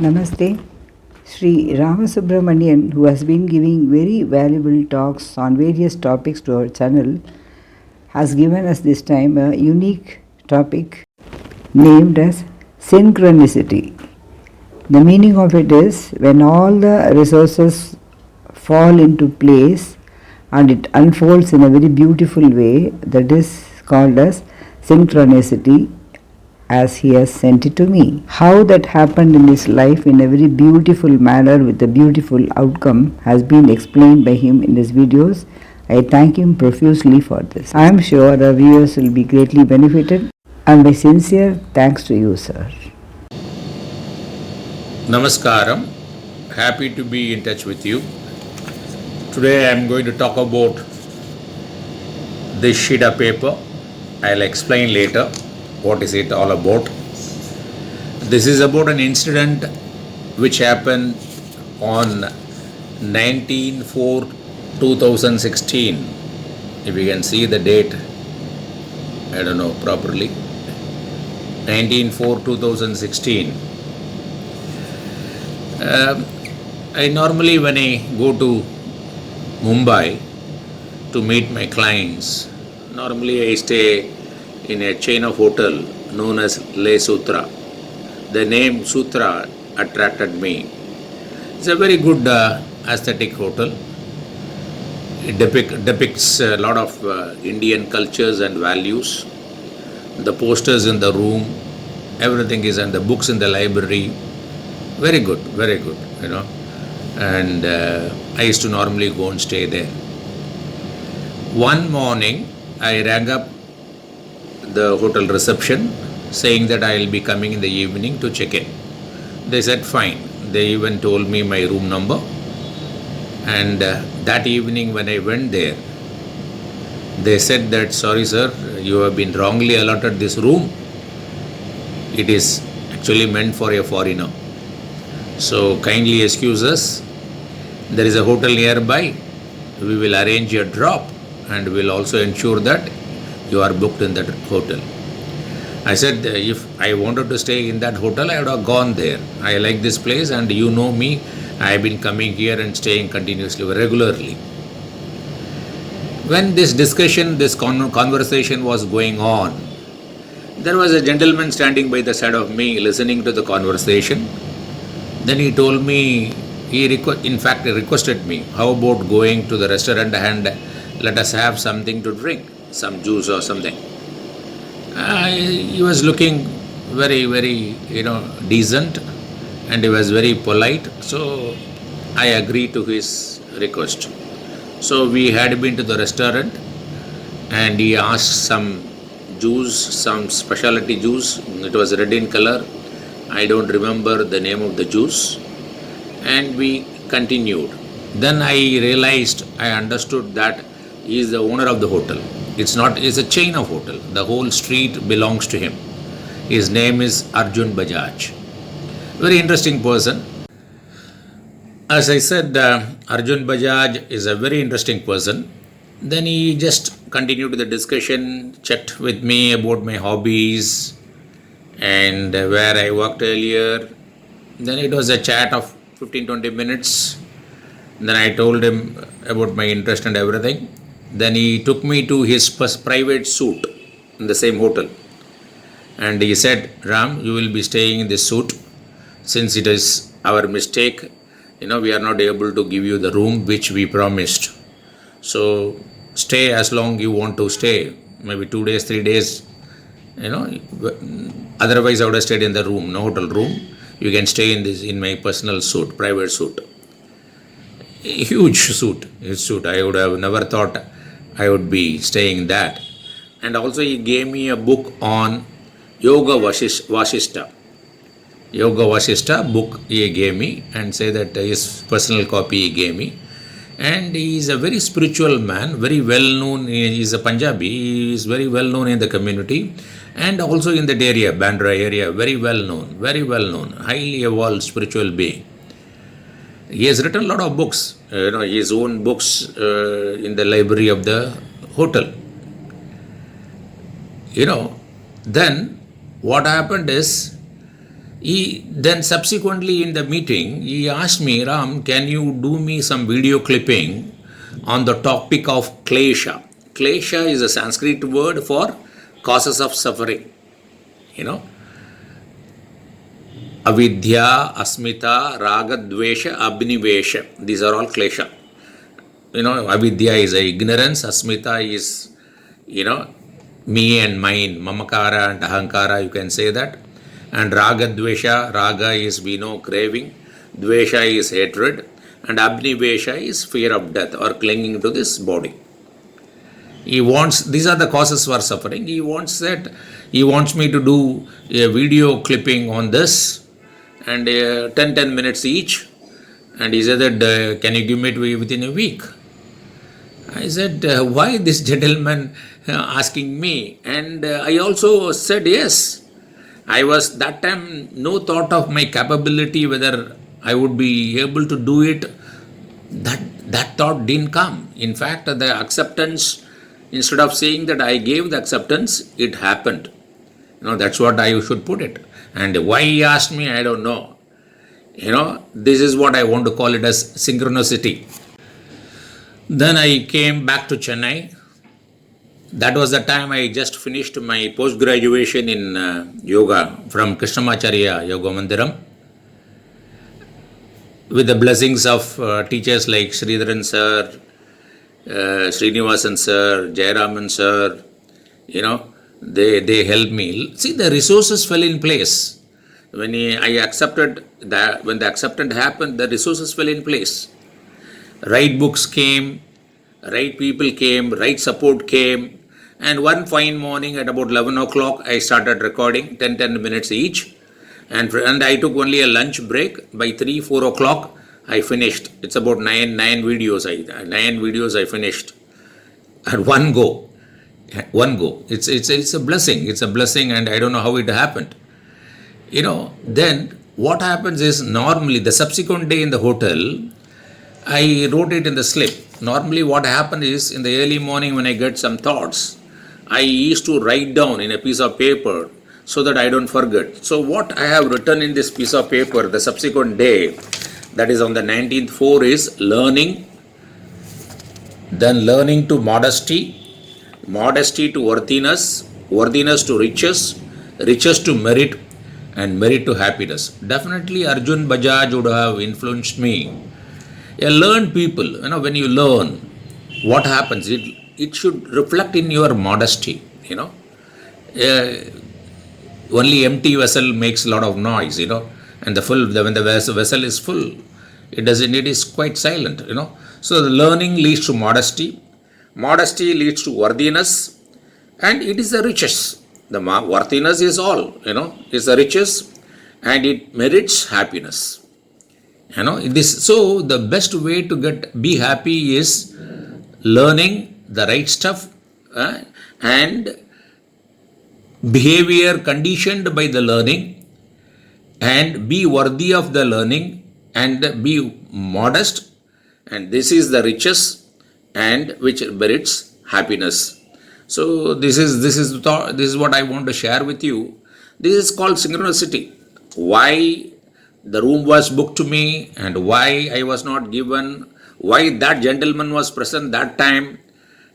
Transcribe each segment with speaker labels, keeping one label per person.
Speaker 1: Namaste. Sri Ramasubramanian, who has been giving very valuable talks on various topics to our channel, has given us this time a unique topic named as Synchronicity. The meaning of it is when all the resources fall into place and it unfolds in a very beautiful way, that is called as synchronicity, as he has sent it to me. How that happened in his life in a very beautiful manner with a beautiful outcome has been explained by him in his videos. I thank him profusely for this. I am sure our viewers will be greatly benefited, and my sincere thanks to you, sir.
Speaker 2: Namaskaram. Happy to be in touch with you. Today I am going to talk about this sheet of paper. I'll explain later what is it all about. This is about an incident which happened on 19/4/2016. If you can see the date, I don't know properly. 19/4/2016. I normally, when I go to Mumbai to meet my clients, normally I stay in a chain of hotel known as Le Sutra. The name Sutra attracted me. It's a very good aesthetic hotel. It depicts a lot of Indian cultures and values. The posters in the room, everything is, and the books in the library. Very good, And I used to normally go and stay there. One morning, I rang up the hotel reception saying that I will be coming in the evening to check in. They said fine. They even told me my room number. And that evening when I went there, they said that, sorry sir, you have been wrongly allotted this room. It is actually meant for a foreigner. So kindly excuse us. There is a hotel nearby. We will arrange a drop and will also ensure that you are booked in that hotel. I said, if I wanted to stay in that hotel, I would have gone there. I like this place and you know me. I have been coming here and staying continuously, regularly. When this discussion, this conversation was going on, there was a gentleman standing by the side of me listening to the conversation. Then he told me, he requested me, how about going to the restaurant and let us have something to drink, some juice or something. He was looking very, decent, and he was very polite. So I agreed to his request. So we had been to the restaurant and he asked some juice, some specialty juice. It was red in color. I don't remember the name of the juice. And we continued. Then I realized, I understood that he is the owner of the hotel. It's a chain of hotel. The whole street belongs to him. His name is Arjun Bajaj. Very interesting person. As I said, Arjun Bajaj is a very interesting person. Then he just continued the discussion, checked with me about my hobbies and where I worked earlier. Then it was a chat of 15-20 minutes. Then I told him about my interest and everything. Then he took me to his private suite in the same hotel. And he said, Ram, you will be staying in this suite. Since it is our mistake, we are not able to give you the room which we promised. So stay as long you want to stay. Maybe 2 days, 3 days. Otherwise I would have stayed in the room, no hotel room. You can stay in my personal suite, private suite. A huge suite. I would have never thought I would be staying in that. And also he gave me a book on Yoga Vasishta. Yoga Vasishta book he gave me and say that his personal copy he gave me. And he is a very spiritual man, very well known. He is a Punjabi. He is very well known in the community and also in that area, Bandra area, very well known, highly evolved spiritual being. He has written a lot of books, his own books in the library of the hotel. Then what happened is, Then subsequently in the meeting, he asked me, Ram, can you do me some video clipping on the topic of klesha? Klesha is a Sanskrit word for causes of suffering. Avidya, asmita, raga, dvesha, abnivesha. These are all klesha. Avidya is ignorance, asmita is, me and mine, mamakara and ahankara, you can say that. And raga, dvesha, raga is, we know, craving, dvesha is hatred, and abnivesha is fear of death or clinging to this body. These are the causes for suffering. He wants me to do a video clipping on this and 10 minutes each. And he said that, can you give me it within a week? I said, why this gentleman asking me? And I also said yes. I was that time no thought of my capability, whether I would be able to do it. That thought didn't come. In fact, the acceptance, instead of saying that I gave the acceptance, it happened. That's what I should put it. And why he asked me, I don't know. This is what I want to call it as synchronicity. Then I came back to Chennai. That was the time I just finished my post-graduation in yoga from Krishnamacharya Yoga Mandiram. With the blessings of teachers like Sridharan sir, Srinivasan sir, Jayaraman sir, they helped me. See, the resources fell in place. When I accepted that, when the acceptance happened, the resources fell in place. Right books came, right people came, right support came. And one fine morning at about 11 o'clock, I started recording 10 minutes each. And I took only a lunch break. By 4 o'clock, I finished. It's about 9 videos. 9 videos I finished. At one go. It's a blessing. It's a blessing, and I don't know how it happened. Then what happens is, normally the subsequent day in the hotel, I wrote it in the slip. Normally what happened is, in the early morning when I get some thoughts, I used to write down in a piece of paper so that I don't forget. So what I have written in this piece of paper the subsequent day, that is on the 19th/4, is learning, then learning to modesty, modesty to worthiness, worthiness to riches, riches to merit, and merit to happiness. Definitely Arjun Bajaj would have influenced me. A learned people, when you learn, what happens? It should reflect in your modesty. Only empty vessel makes a lot of noise. And when the vessel is full, it is quite silent. So the learning leads to modesty. Modesty leads to worthiness, and it is the riches. The worthiness is all. Is the riches, and it merits happiness. So the best way to be happy is learning the right stuff and behavior conditioned by the learning, and be worthy of the learning and be modest, and this is the riches and which merits happiness. So this is what I want to share with you. This is called synchronicity. Why the room was booked to me, and why I was not given, why that gentleman was present that time,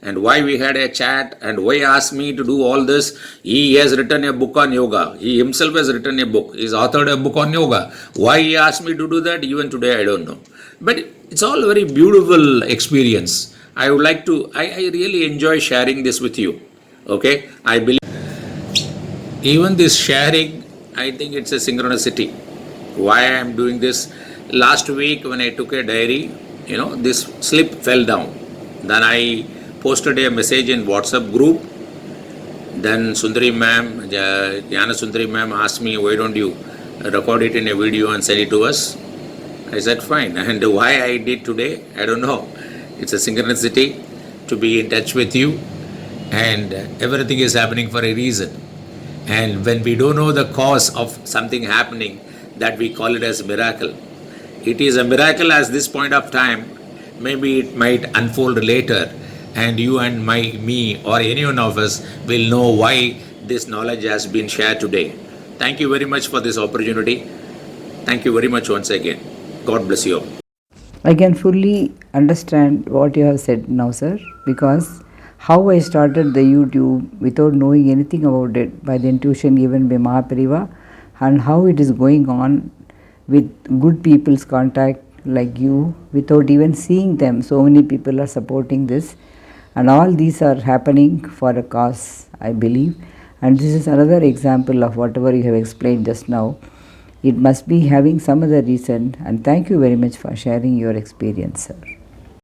Speaker 2: and why we had a chat, and why he asked me to do all this. He has written a book on yoga. He himself has written a book. He's authored a book on yoga. Why he asked me to do that, even today I don't know. But it's all a very beautiful experience. I would like to, I really enjoy sharing this with you. Okay? I believe even this sharing, I think it's a synchronicity. Why I am doing this? Last week when I took a diary, this slip fell down. Then I posted a message in WhatsApp group. Then Sundari ma'am, Jnana Sundari ma'am asked me, why don't you record it in a video and send it to us? I said fine. And why I did today, I don't know. It's a synchronicity to be in touch with you, and everything is happening for a reason. And when we don't know the cause of something happening, that we call it as miracle. It is a miracle at this point of time. Maybe it might unfold later, and you and me or any one of us will know why this knowledge has been shared today. Thank you very much for this opportunity. Thank you very much once again. God bless you all.
Speaker 1: I can fully understand what you have said now, sir, because how I started the YouTube without knowing anything about it by the intuition given by Mahapariva, and how it is going on with good people's contact like you without even seeing them. So many people are supporting this, and all these are happening for a cause, I believe. And this is another example of whatever you have explained just now. It must be having some other reason, and thank you very much for sharing your experience, sir.